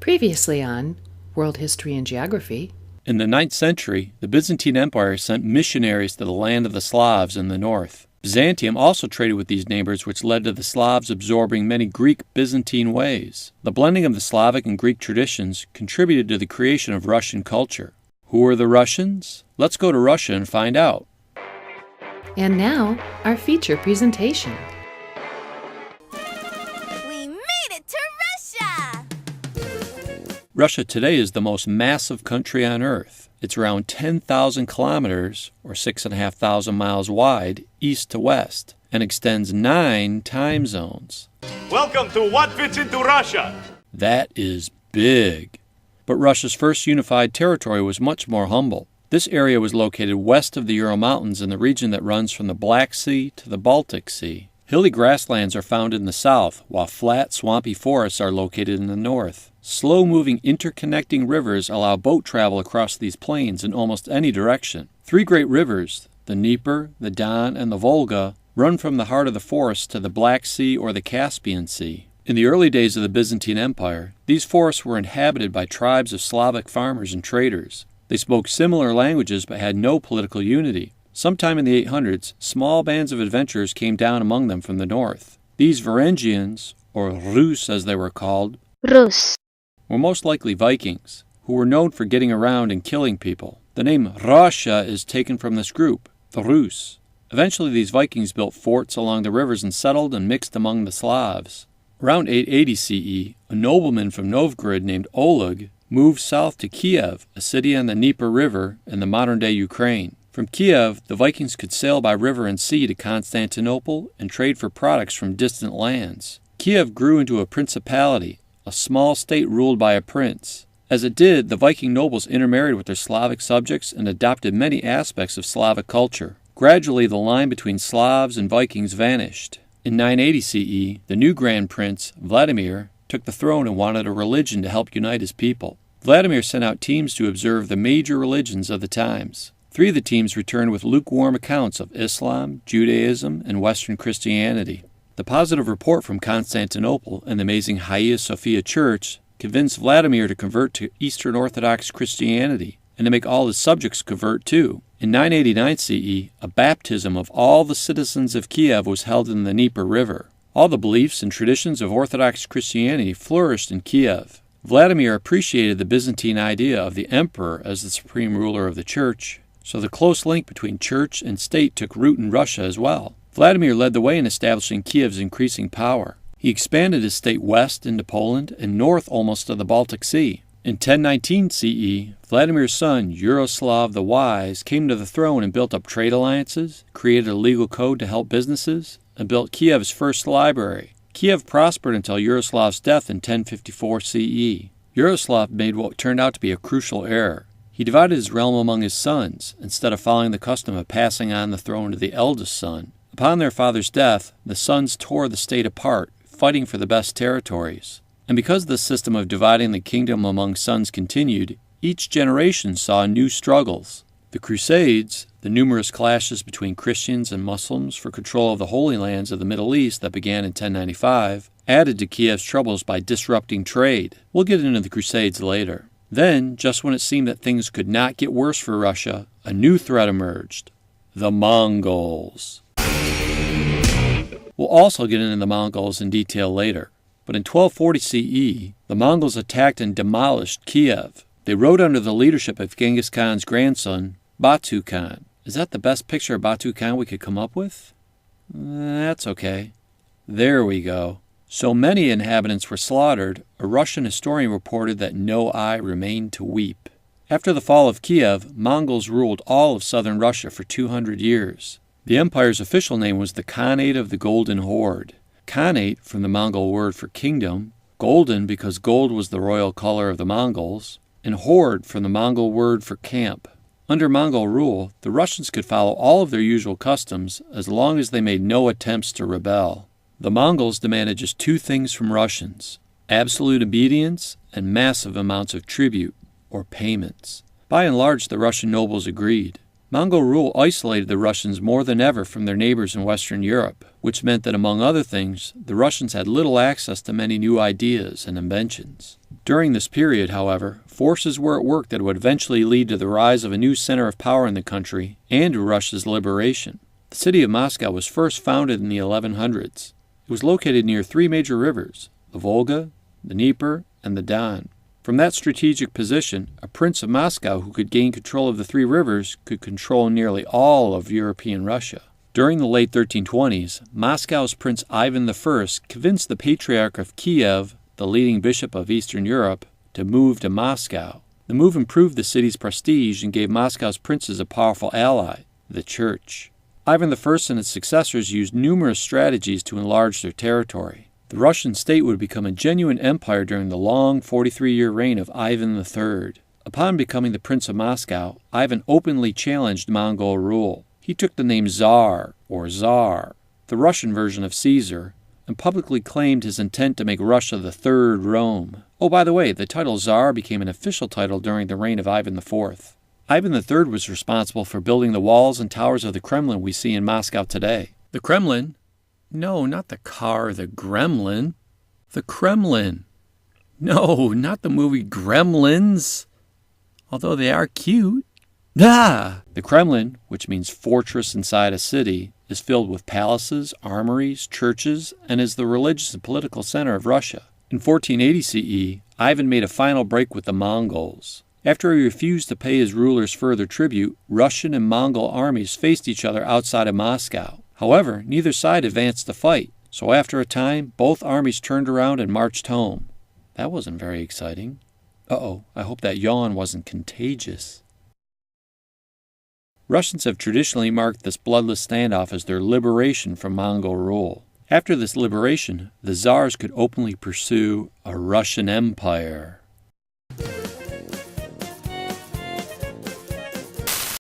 Previously on World History and Geography. In the 9th century, the Byzantine Empire sent missionaries to the land of the Slavs in the north. Byzantium also traded with these neighbors, which led to the Slavs absorbing many Greek-Byzantine ways. The blending of the Slavic and Greek traditions contributed to the creation of Russian culture. Who are the Russians? Let's go to Russia and find out. And now, our feature presentation. Russia today is the most massive country on Earth. It's around 10,000 kilometers, or 6,500 miles wide, east to west, and extends 9 time zones. Welcome to What Fits into Russia! That is big. But Russia's first unified territory was much more humble. This area was located west of the Ural Mountains in the region that runs from the Black Sea to the Baltic Sea. Hilly grasslands are found in the south, while flat, swampy forests are located in the north. Slow-moving interconnecting rivers allow boat travel across these plains in almost any direction. 3 great rivers, the Dnieper, the Don, and the Volga, run from the heart of the forest to the Black Sea or the Caspian Sea. In the early days of the Byzantine Empire, these forests were inhabited by tribes of Slavic farmers and traders. They spoke similar languages but had no political unity. Sometime in the 800s, small bands of adventurers came down among them from the north. These Varangians, or Rus as they were called, Rus, were most likely Vikings, who were known for getting around and killing people. The name Russia is taken from this group, the Rus. Eventually these Vikings built forts along the rivers and settled and mixed among the Slavs. Around 880 CE, a nobleman from Novgorod named Oleg moved south to Kiev, a city on the Dnieper River in the modern-day Ukraine. From Kiev, the Vikings could sail by river and sea to Constantinople and trade for products from distant lands. Kiev grew into a principality, a small state ruled by a prince. As it did, the Viking nobles intermarried with their Slavic subjects and adopted many aspects of Slavic culture. Gradually, the line between Slavs and Vikings vanished. In 980 CE, the new Grand Prince, Vladimir, took the throne and wanted a religion to help unite his people. Vladimir sent out teams to observe the major religions of the times. 3 of the teams returned with lukewarm accounts of Islam, Judaism, and Western Christianity. The positive report from Constantinople and the amazing Hagia Sophia Church convinced Vladimir to convert to Eastern Orthodox Christianity and to make all his subjects convert too. In 989 CE, a baptism of all the citizens of Kiev was held in the Dnieper River. All the beliefs and traditions of Orthodox Christianity flourished in Kiev. Vladimir appreciated the Byzantine idea of the emperor as the supreme ruler of the church, so the close link between church and state took root in Russia as well. Vladimir led the way in establishing Kiev's increasing power. He expanded his state west into Poland and north almost to the Baltic Sea. In 1019 CE, Vladimir's son, Yaroslav the Wise, came to the throne and built up trade alliances, created a legal code to help businesses, and built Kiev's first library. Kiev prospered until Yaroslav's death in 1054 CE. Yaroslav made what turned out to be a crucial error. He divided his realm among his sons, instead of following the custom of passing on the throne to the eldest son. Upon their father's death, the sons tore the state apart, fighting for the best territories. And because the system of dividing the kingdom among sons continued, each generation saw new struggles. The Crusades, the numerous clashes between Christians and Muslims for control of the Holy Lands of the Middle East that began in 1095, added to Kiev's troubles by disrupting trade. We'll get into the Crusades later. Then, just when it seemed that things could not get worse for Russia, a new threat emerged: the Mongols. We'll also get into the Mongols in detail later. But in 1240 CE, the Mongols attacked and demolished Kiev. They rode under the leadership of Genghis Khan's grandson, Batu Khan. Is that the best picture of Batu Khan we could come up with? That's okay. There we go. So many inhabitants were slaughtered, a Russian historian reported that no eye remained to weep. After the fall of Kiev, Mongols ruled all of southern Russia for 200 years. The empire's official name was the Khanate of the Golden Horde. Khanate, from the Mongol word for kingdom, golden because gold was the royal color of the Mongols, and horde from the Mongol word for camp. Under Mongol rule, the Russians could follow all of their usual customs as long as they made no attempts to rebel. The Mongols demanded just 2 things from Russians: absolute obedience and massive amounts of tribute, or payments. By and large, the Russian nobles agreed. Mongol rule isolated the Russians more than ever from their neighbors in Western Europe, which meant that, among other things, the Russians had little access to many new ideas and inventions. During this period, however, forces were at work that would eventually lead to the rise of a new center of power in the country and to Russia's liberation. The city of Moscow was first founded in the 1100s. It was located near three major rivers, the Volga, the Dnieper, and the Don. From that strategic position, a prince of Moscow who could gain control of the three rivers could control nearly all of European Russia. During the late 1320s, Moscow's Prince Ivan I convinced the Patriarch of Kiev, the leading bishop of Eastern Europe, to move to Moscow. The move improved the city's prestige and gave Moscow's princes a powerful ally, the Church. Ivan I and his successors used numerous strategies to enlarge their territory. The Russian state would become a genuine empire during the long 43-year reign of Ivan III. Upon becoming the Prince of Moscow, Ivan openly challenged Mongol rule. He took the name Tsar, or Tsar, the Russian version of Caesar, and publicly claimed his intent to make Russia the Third Rome. Oh, by the way, the title Tsar became an official title during the reign of Ivan IV. Ivan III was responsible for building the walls and towers of the Kremlin we see in Moscow today. The Kremlin? No, not the car, the Gremlin. The Kremlin. No, not the movie Gremlins. Although they are cute. Ah! The Kremlin, which means fortress inside a city, is filled with palaces, armories, churches, and is the religious and political center of Russia. In 1480 CE, Ivan made a final break with the Mongols. After he refused to pay his rulers further tribute, Russian and Mongol armies faced each other outside of Moscow. However, neither side advanced to fight, so after a time, both armies turned around and marched home. That wasn't very exciting. Uh-oh, I hope that yawn wasn't contagious. Russians have traditionally marked this bloodless standoff as their liberation from Mongol rule. After this liberation, the Tsars could openly pursue a Russian empire.